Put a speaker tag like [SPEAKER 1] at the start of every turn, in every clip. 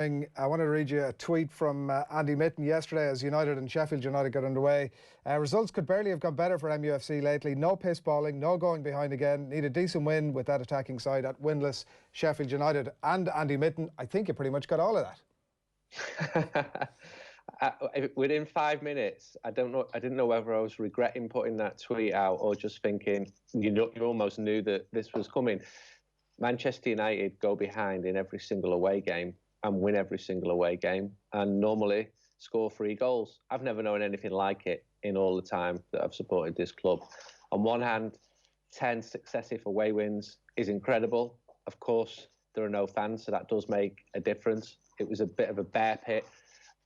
[SPEAKER 1] I want to read you a tweet from Andy Mitten yesterday as United and Sheffield United got underway. Results could barely have gone better for MUFC lately. No piss balling, no going behind again. Need a decent win with that attacking side at winless Sheffield United. And Andy Mitten, I think you pretty much got all of
[SPEAKER 2] that. Within 5 minutes, I didn't know whether I was regretting putting that tweet out or just thinking, you almost knew that this was coming. Manchester United go behind in every single away game and win every single away game, and normally score 3 goals. I've never known anything like it in all the time that I've supported this club. On one hand, 10 successive away wins is incredible. Of course, there are no fans, so that does make a difference. It was a bit of a bear pit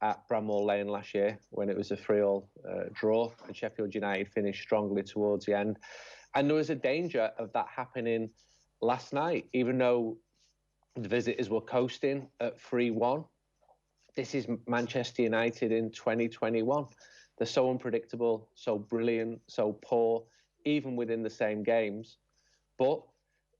[SPEAKER 2] at Bramall Lane last year when it was a 3-3 draw, and Sheffield United finished strongly towards the end. And there was a danger of that happening last night, even though the visitors were coasting at 3-1. This is Manchester United in 2021. They're so unpredictable, so brilliant, so poor, even within the same games. But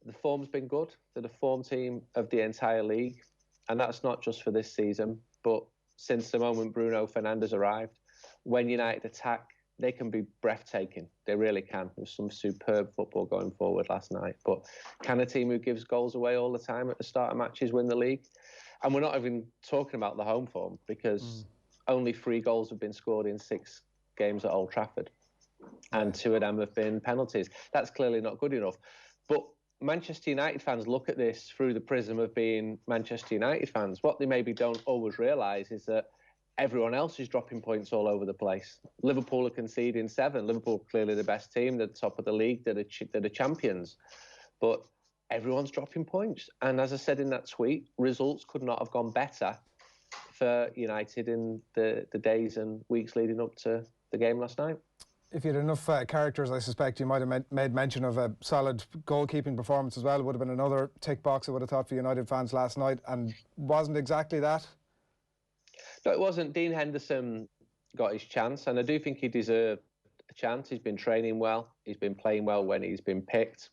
[SPEAKER 2] the form's been good. They're the form team of the entire league. And that's not just for this season, but since the moment Bruno Fernandes arrived. When United attack, they can be breathtaking. They really can. There was some superb football going forward last night. But can a team who gives goals away all the time at the start of matches win the league? And we're not even talking about the home form, because only 3 goals have been scored in 6 games at Old Trafford. And 2 of them have been penalties. That's clearly not good enough. But Manchester United fans look at this through the prism of being Manchester United fans. What they maybe don't always realise is that everyone else is dropping points all over the place. Liverpool are conceding 7. Liverpool clearly the best team, they're the top of the league, they're the champions. But everyone's dropping points. And as I said in that tweet, results could not have gone better for United in the days and weeks leading up to the game last night.
[SPEAKER 1] If you had enough characters, I suspect you might have made mention of a solid goalkeeping performance as well. It would have been another tick box, I would have thought, for United fans last night, and wasn't exactly that.
[SPEAKER 2] No, it wasn't. Dean Henderson got his chance, and I do think he deserved a chance. He's been training well. He's been playing well when he's been picked.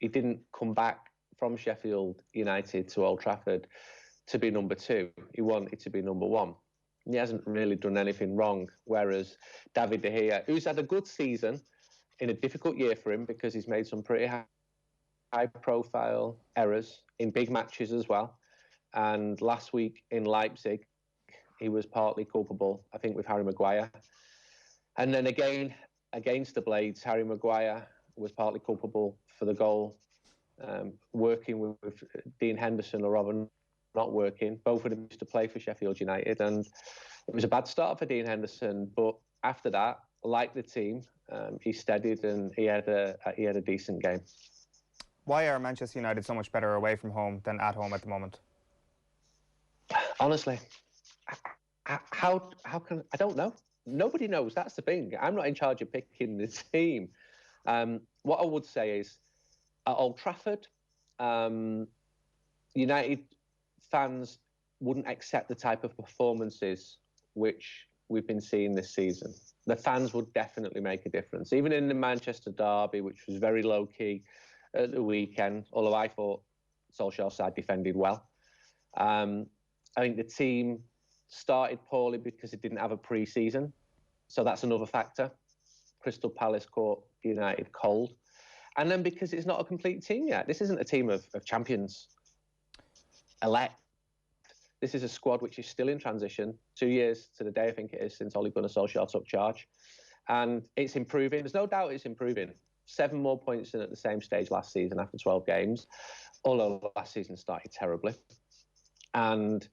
[SPEAKER 2] He didn't come back from Sheffield United to Old Trafford to be number 2. He wanted to be number 1. He hasn't really done anything wrong, whereas David De Gea, who's had a good season in a difficult year for him because he's made some pretty high-profile errors in big matches as well. And last week in Leipzig, he was partly culpable, I think, with Harry Maguire. And then again, against the Blades, Harry Maguire was partly culpable for the goal. Working with Dean Henderson or rather not working. Both of them used to play for Sheffield United, and it was a bad start for Dean Henderson. But after that, like the team, he steadied and he had a decent game.
[SPEAKER 3] Why are Manchester United so much better away from home than at home at the moment?
[SPEAKER 2] Honestly, how can I don't know. Nobody knows. That's the thing. I'm not in charge of picking the team. What I would say is, at Old Trafford, United fans wouldn't accept the type of performances which we've been seeing this season. The fans would definitely make a difference. Even in the Manchester derby, which was very low-key at the weekend, although I thought Solskjaer's side defended well. I think the team started poorly because it didn't have a pre-season, so that's another factor. Crystal Palace caught United cold. And then because it's not a complete team yet. This isn't a team of champions elect. This is a squad which is still in transition. 2 years to the day, I think it is, since Ole Gunnar Solskjaer took charge. And it's improving. There's no doubt it's improving. 7 more points than at the same stage last season after 12 games, although last season started terribly. And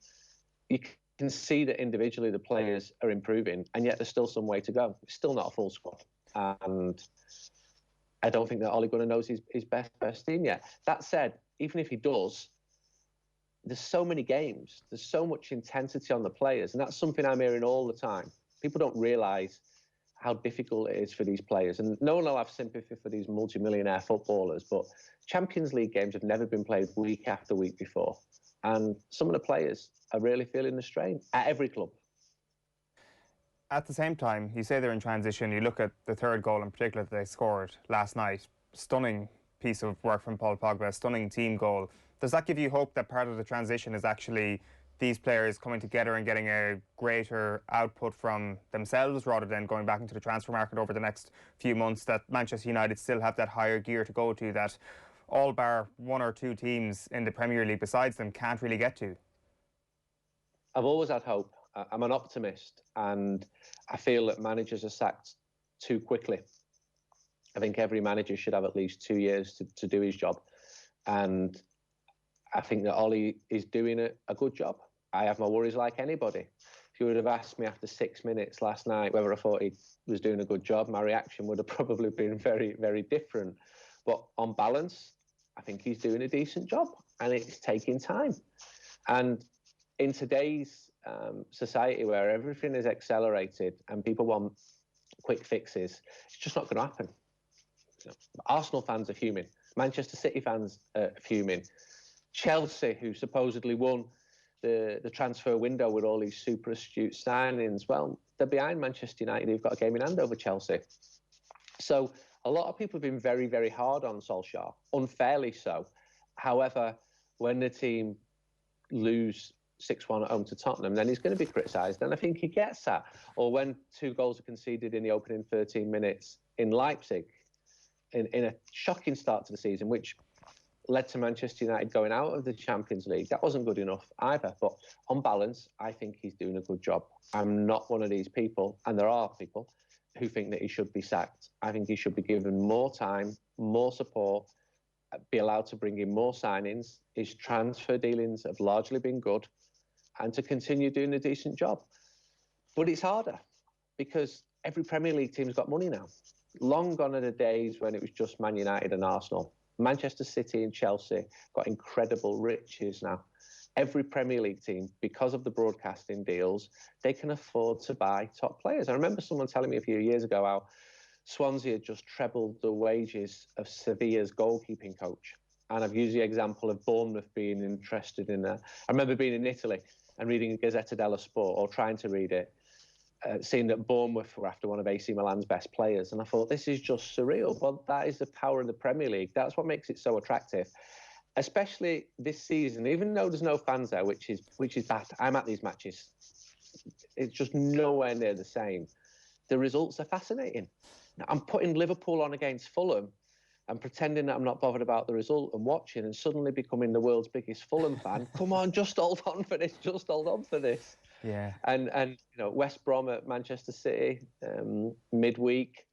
[SPEAKER 2] you can see that individually the players are improving, and yet there's still some way to go. It's still not a full squad. And I don't think that Ole Gunnar knows his best team yet. That said, even if he does, there's so many games. There's so much intensity on the players, and that's something I'm hearing all the time. People don't realise how difficult it is for these players, and no one will have sympathy for these multimillionaire footballers, but Champions League games have never been played week after week before, and some of the players are really feeling the strain at every club.
[SPEAKER 3] At the same time, you say they're in transition. You look at the 3rd goal in particular that they scored last night. Stunning piece of work from Paul Pogba, stunning team goal. Does that give you hope that part of the transition is actually these players coming together and getting a greater output from themselves rather than going back into the transfer market over the next few months, that Manchester United still have that higher gear to go to that all bar one or two teams in the Premier League besides them can't really get to?
[SPEAKER 2] I've always had hope. I'm an optimist, and I feel that managers are sacked too quickly. I think every manager should have at least 2 years to do his job. And I think that Ole is doing a good job. I have my worries like anybody. If you would have asked me after 6 minutes last night whether I thought he was doing a good job, my reaction would have probably been very, very different. But on balance, I think he's doing a decent job, and it's taking time. And in today's society where everything is accelerated and people want quick fixes, it's just not going to happen. You know, Arsenal fans are fuming. Manchester City fans are fuming. Chelsea, who supposedly won the transfer window with all these super astute signings, well, they're behind Manchester United, who've got a game in hand over Chelsea. So a lot of people have been very, very hard on Solskjaer, unfairly so. However, when the team lose 6-1 at home to Tottenham, then he's going to be criticised, and I think he gets that. Or when 2 goals are conceded in the opening 13 minutes in Leipzig, in a shocking start to the season, which led to Manchester United going out of the Champions League. That wasn't good enough either. But on balance, I think he's doing a good job. I'm not one of these people, and there are people who think that he should be sacked. I think he should be given more time, more support, be allowed to bring in more signings. His transfer dealings have largely been good, and to continue doing a decent job. But it's harder because every Premier League team's got money now. Long gone are the days when it was just Man United and Arsenal. Manchester City and Chelsea got incredible riches now. Every Premier League team, because of the broadcasting deals, they can afford to buy top players. I remember someone telling me a few years ago how Swansea had just trebled the wages of Sevilla's goalkeeping coach. And I've used the example of Bournemouth being interested in that. I remember being in Italy and reading Gazzetta dello Sport, or trying to read it, seeing that Bournemouth were after one of AC Milan's best players. And I thought, this is just surreal. But that is the power of the Premier League. That's what makes it so attractive, especially this season, even though there's no fans there, which is bad. I'm at these matches. It's just nowhere near the same. The results are fascinating. I'm putting Liverpool on against Fulham and pretending that I'm not bothered about the result and watching, and suddenly becoming the world's biggest Fulham fan. Come on, just hold on for this. Just hold on for this.
[SPEAKER 3] Yeah.
[SPEAKER 2] And you know, West Brom at Manchester City, midweek,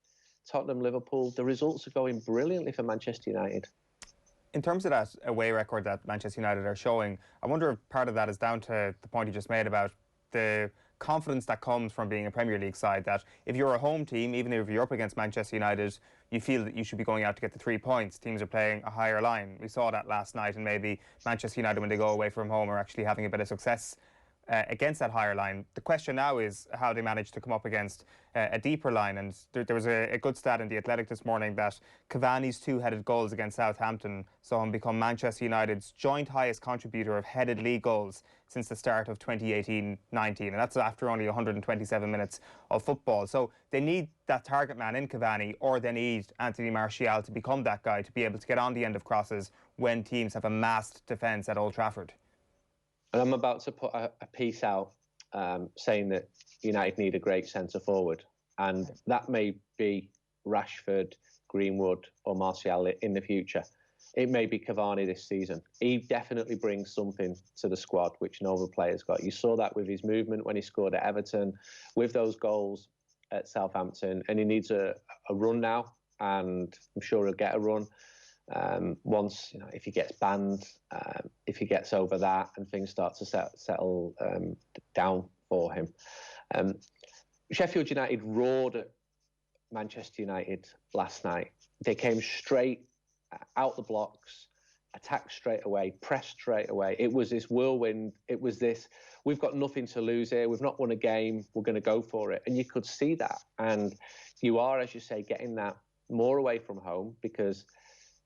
[SPEAKER 2] Tottenham, Liverpool. The results are going brilliantly for Manchester United.
[SPEAKER 3] In terms of that away record that Manchester United are showing, I wonder if part of that is down to the point you just made about the confidence that comes from being a Premier League side, that if you're a home team, even if you're up against Manchester United, you feel that you should be going out to get the 3 points. Teams are playing a higher line. We saw that last night, and maybe Manchester United, when they go away from home, are actually having a bit of success against that higher line. The question now is how they manage to come up against a deeper line. And there was a good stat in The Athletic this morning that Cavani's 2 headed goals against Southampton saw him become Manchester United's joint highest contributor of headed league goals since the start of 2018-19. And that's after only 127 minutes of football. So they need that target man in Cavani, or they need Anthony Martial to become that guy to be able to get on the end of crosses when teams have a massed defence at Old Trafford.
[SPEAKER 2] And I'm about to put a piece out saying that United need a great centre forward, and that may be Rashford, Greenwood, or Martial in the future. It may be Cavani this season. He definitely brings something to the squad which no other player's got. You saw that with his movement when he scored at Everton, with those goals at Southampton, and he needs a run now, and I'm sure he'll get a run. Once, you know, if he gets banned, if he gets over that and things start to settle down for him. Sheffield United roared at Manchester United last night. They came straight out the blocks, attacked straight away, pressed straight away. It was this whirlwind. It was this, we've got nothing to lose here. We've not won a game. We're going to go for it. And you could see that. And you are, as you say, getting that more away from home, because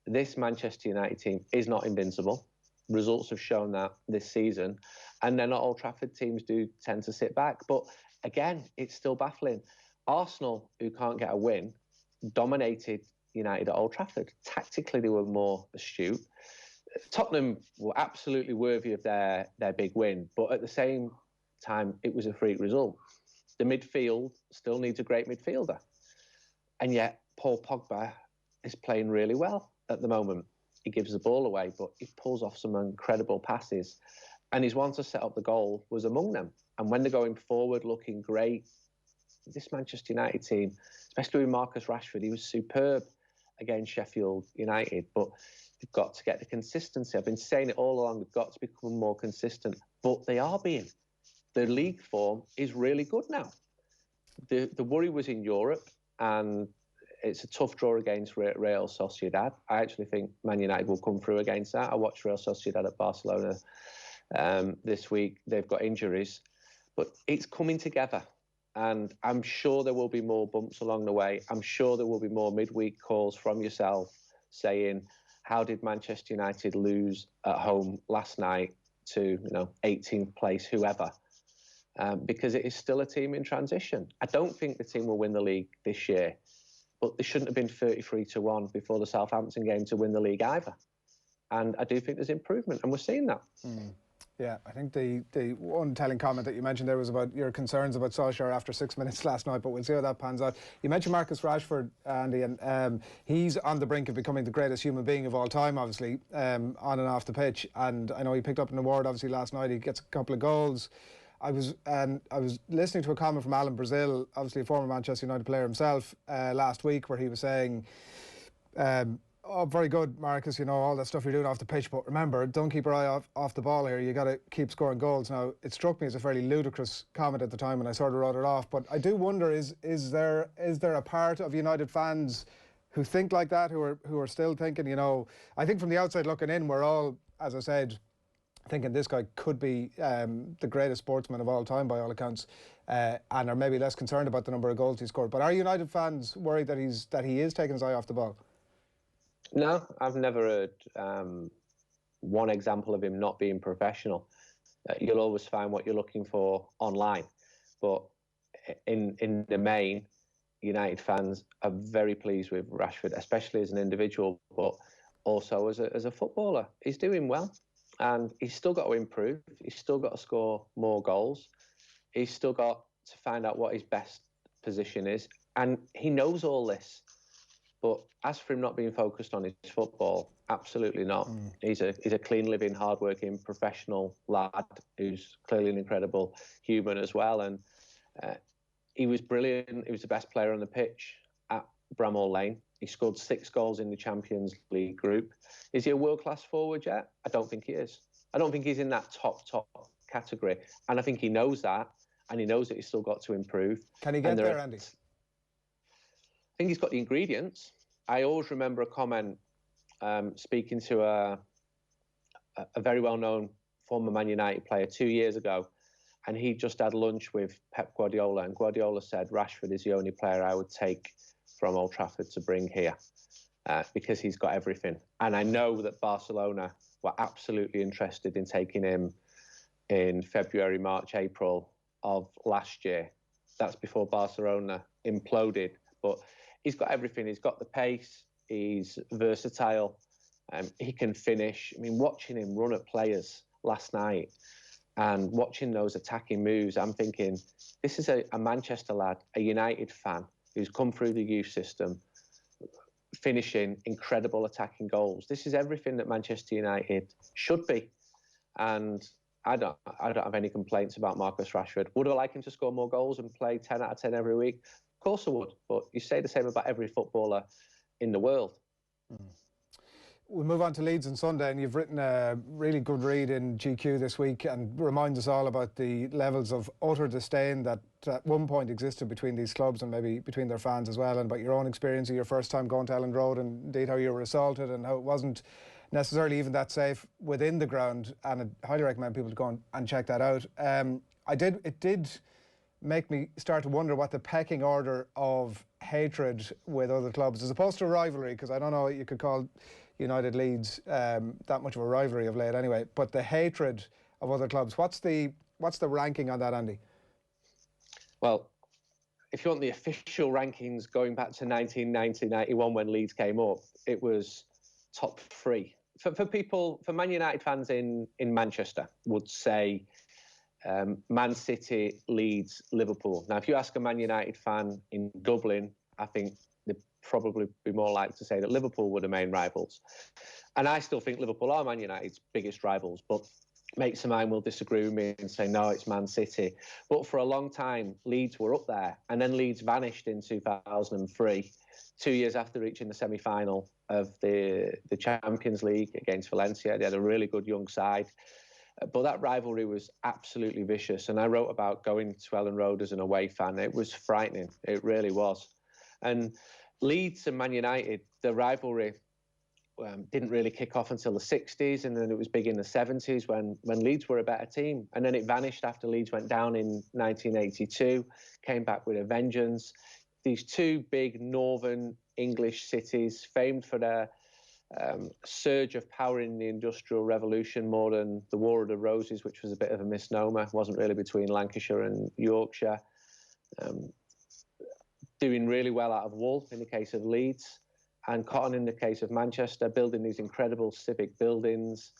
[SPEAKER 2] this Manchester United team is not invincible. Results have shown that this season. And then Old Trafford teams do tend to sit back. But again, it's still baffling. Arsenal, who can't get a win, dominated United at Old Trafford. Tactically, they were more astute. Tottenham were absolutely worthy of their big win, but at the same time, it was a freak result. The midfield still needs a great midfielder. And yet, Paul Pogba is playing really well at the moment. He gives the ball away, but he pulls off some incredible passes. And his one to set up the goal was among them. And when they're going forward, looking great, this Manchester United team, especially with Marcus Rashford, he was superb against Sheffield United. But they've got to get the consistency. I've been saying it all along. They've got to become more consistent. But they are being. The league form is really good now. The worry was in Europe, and it's a tough draw against Real Sociedad. I actually think Man United will come through against that. I watched Real Sociedad at Barcelona this week. They've got injuries, but it's coming together. And I'm sure there will be more bumps along the way. I'm sure there will be more midweek calls from yourself saying, how did Manchester United lose at home last night to 18th place, whoever? Because it is still a team in transition. I don't think the team will win the league this year, but they shouldn't have been 33-1 before the Southampton game to win the league either. And I do think there's improvement, and we're seeing that.
[SPEAKER 1] Yeah, I think the one telling comment that you mentioned there was about your concerns about Solskjaer after 6 minutes last night, but we'll see how that pans out. You mentioned Marcus Rashford, Andy, and he's on the brink of becoming the greatest human being of all time, obviously, on and off the pitch. And I know he picked up an award, obviously, last night. He gets a couple of goals. I was listening to a comment from Alan Brazil, obviously a former Manchester United player himself, last week, where he was saying, oh, very good, Marcus, all that stuff you're doing off the pitch, but remember, don't keep your eye off the ball here. You got to keep scoring goals. Now, it struck me as a fairly ludicrous comment at the time, and I sort of wrote it off. But I do wonder, is there a part of United fans who think like that, who are still thinking, I think from the outside looking in, we're all, as I said, thinking this guy could be the greatest sportsman of all time by all accounts, and are maybe less concerned about the number of goals he scored. But are United fans worried that he is taking his eye off the ball?
[SPEAKER 2] No, I've never heard one example of him not being professional. You'll always find what you're looking for online, but in the main, United fans are very pleased with Rashford, especially as an individual, but also as a footballer. He's doing well. And he's still got to improve. He's still got to score more goals. He's still got to find out what his best position is. And he knows all this. But as for him not being focused on his football, absolutely not. He's a clean living, hard-working, professional lad who's clearly an incredible human as well. And he was brilliant. He was the best player on the pitch at Bramall Lane. He scored 6 goals in the Champions League group. Is he a world-class forward yet? I don't think he is. I don't think he's in that top category. And I think he knows that, and he knows that he's still got to improve.
[SPEAKER 1] Can he get there, Andy?
[SPEAKER 2] I think he's got the ingredients. I always remember a comment speaking to a very well-known former Man United player 2 years ago, and he just had lunch with Pep Guardiola, and Guardiola said, Rashford is the only player I would take from Old Trafford to bring here because he's got everything. And I know that Barcelona were absolutely interested in taking him in February, March, April of last year. That's before Barcelona imploded. But he's got everything. He's got the pace. He's versatile. He can finish. I mean, watching him run at players last night and watching those attacking moves, I'm thinking, this is a Manchester lad, a United fan, who's come through the youth system, finishing incredible attacking goals. This is everything that Manchester United should be. And I don't have any complaints about Marcus Rashford. Would I like him to score more goals and play 10 out of 10 every week? Of course I would. But you say the same about every footballer in the world.
[SPEAKER 1] We'll move on to Leeds on Sunday, and you've written a really good read in GQ this week and remind us all about the levels of utter disdain that at one point existed between these clubs and maybe between their fans as well, and about your own experience of your first time going to Elland Road, and indeed how you were assaulted and how it wasn't necessarily even that safe within the ground. And I highly recommend people to go and check that out. It did make me start to wonder what the pecking order of hatred with other clubs, as opposed to rivalry, because I don't know what you could call United Leeds that much of a rivalry of late anyway, but the hatred of other clubs, what's the ranking on that, Andy?
[SPEAKER 2] Well, if you want the official rankings going back to 1990-91 when Leeds came up, it was top 3 for people, for Man United fans in Manchester would say Man City, Leeds, Liverpool. Now, if you ask a Man United fan in Dublin, I think they'd probably be more likely to say that Liverpool were the main rivals. And I still think Liverpool are Man United's biggest rivals, but mates of mine will disagree with me and say, no, it's Man City. But for a long time, Leeds were up there. And then Leeds vanished in 2003, 2 years after reaching the semi-final of the Champions League against Valencia. They had a really good young side. But that rivalry was absolutely vicious. And I wrote about going to Elland Road as an away fan. It was frightening. It really was. And Leeds and Man United, the rivalry didn't really kick off until the 60s, and then it was big in the 70s when Leeds were a better team. And then it vanished after Leeds went down in 1982, came back with a vengeance. These two big northern English cities, famed for their surge of power in the Industrial Revolution more than the War of the Roses, which was a bit of a misnomer. It wasn't really between Lancashire and Yorkshire. Doing really well out of wool in the case of Leeds, and cotton in the case of Manchester, building these incredible civic buildings.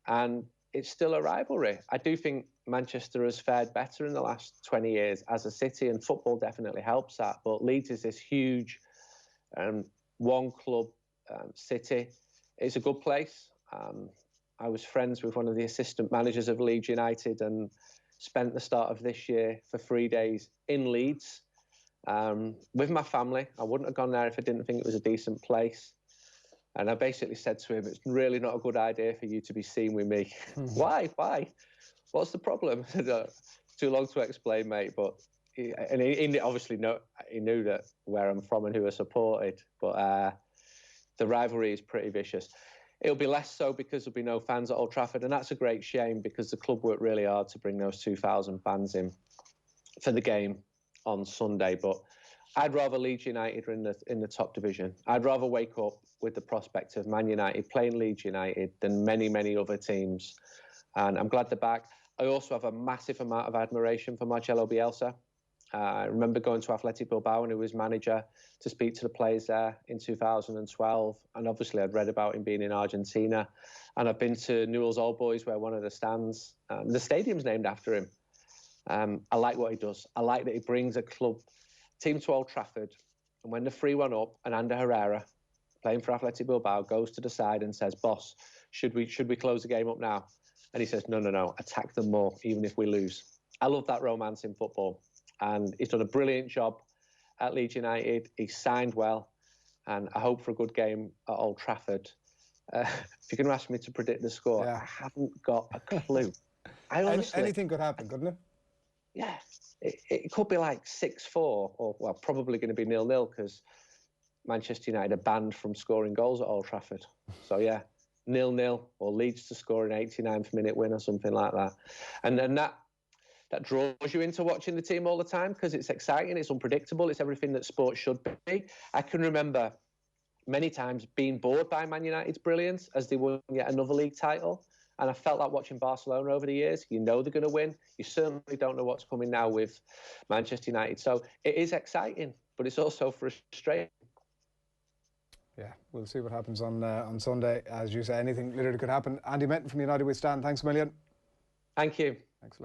[SPEAKER 2] And it's still a rivalry. I do think Manchester has fared better in the last 20 years as a city, and football definitely helps that. But Leeds is this huge one-club city. It's a good place. I was friends with one of the assistant managers of Leeds United and spent the start of this year for 3 days in Leeds with my family. I wouldn't have gone there if I didn't think it was a decent place. And I basically said to him, it's really not a good idea for you to be seen with me. Why? What's the problem? Too long to explain, mate. But he obviously he knew that where I'm from and who I supported. But the rivalry is pretty vicious. It'll be less so because there'll be no fans at Old Trafford, and that's a great shame because the club worked really hard to bring those 2,000 fans in for the game on Sunday. But I'd rather Leeds United are in the top division. I'd rather wake up with the prospect of Man United playing Leeds United than many, many other teams. And I'm glad they're back. I also have a massive amount of admiration for Marcelo Bielsa. I remember going to Athletic Bilbao when he was manager to speak to the players there in 2012. And obviously I'd read about him being in Argentina. And I've been to Newell's Old Boys, where one of the stands, the stadium's named after him. I like what he does. I like that he brings a team to Old Trafford. And when the 3-1 up, and Ander Herrera, playing for Athletic Bilbao, goes to the side and says, boss, should we close the game up now? And he says, no, attack them more, even if we lose. I love that romance in football. And he's done a brilliant job at Leeds United. He's signed well, and I hope for a good game at Old Trafford. If you're going to ask me to predict the score, yeah. I haven't got a clue. I honestly,
[SPEAKER 1] anything could happen, couldn't it?
[SPEAKER 2] Yeah, it could be like 6-4, or well, probably going to be 0-0 because Manchester United are banned from scoring goals at Old Trafford. So yeah, 0-0, or Leeds to score an 89th minute win or something like that. And then that draws you into watching the team all the time because it's exciting, it's unpredictable, it's everything that sports should be. I can remember many times being bored by Man United's brilliance as they won yet another league title. And I felt like watching Barcelona over the years. You know they're going to win. You certainly don't know what's coming now with Manchester United. So it is exciting, but it's also frustrating.
[SPEAKER 1] Yeah, we'll see what happens on Sunday. As you say, anything literally could happen. Andy Mitten from United We Stand, thanks a million.
[SPEAKER 2] Thank you.
[SPEAKER 1] Thanks a lot.